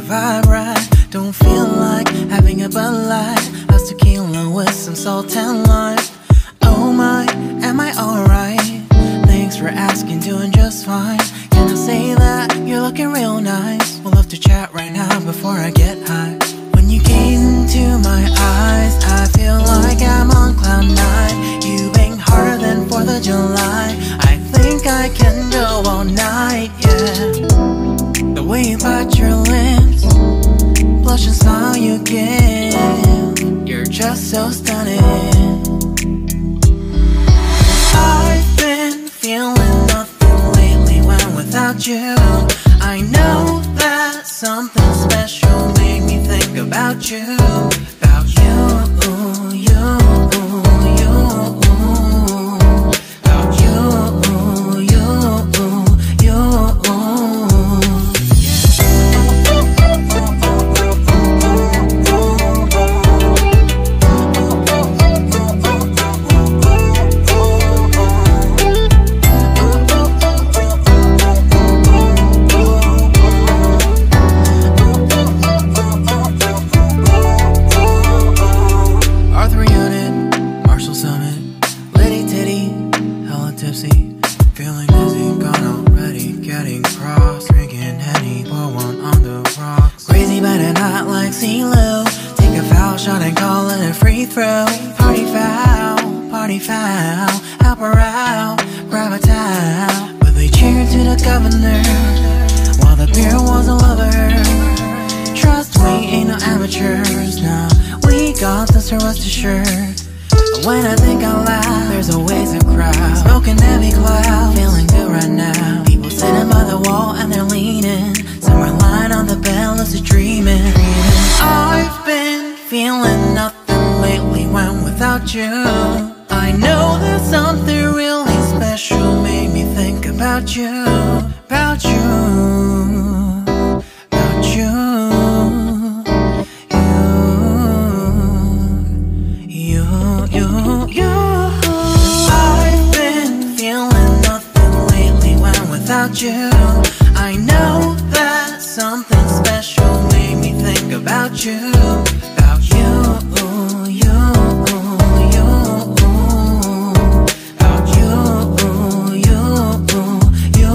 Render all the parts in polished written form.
vibe right. Don't feel like having a Bud Light. How's tequila with some salt and lime? Oh my, am I alright? Thanks for asking, doing just fine. Can I say that you're looking real nice? We'll love to chat right now before I get high. When you gaze into my eyes, I feel like I'm on cloud nine. You bang harder than 4th of July. I think I can go all night, yeah. The way you bite your lips, blush and smile you give, you're just so stunning. I've been feeling nothing lately when without you. I know that something special made me think about you. About you, you, you. About you, you, you. Feeling dizzy, gone already, getting cross, drinking Henny, pour one on the rocks. Crazy but not like CeeLo. Take a foul shot and call it a free throw. Party foul, help her out, grab a towel. But they cheered to the governor, while the beer was a lover. Trust we ain't no amateurs, nah, we got this, so rest assured. When I think out loud, there's always a crowd, smoking heavy cloud, feeling good right now. People sitting by the wall and they're leaning, some are lying on the bed, lucid dreaming. I've been feeling nothing lately when without you. I know that something really special made me think about you. About you, about you. I've been feeling nothing lately when without you. I know that something special made me think about you. About you, you, you. About you, you, you.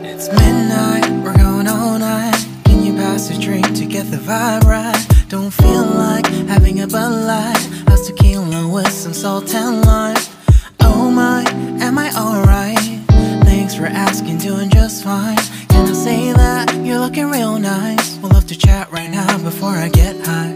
It's midnight, we're going all night. Can you pass a drink to get the vibe right? Don't feel like having a Bud Light. How's tequila with some salt and lime? Oh my, am I alright? Thanks for asking, doing just fine. Can I say that you're looking real nice? We'll love to chat right now before I get high.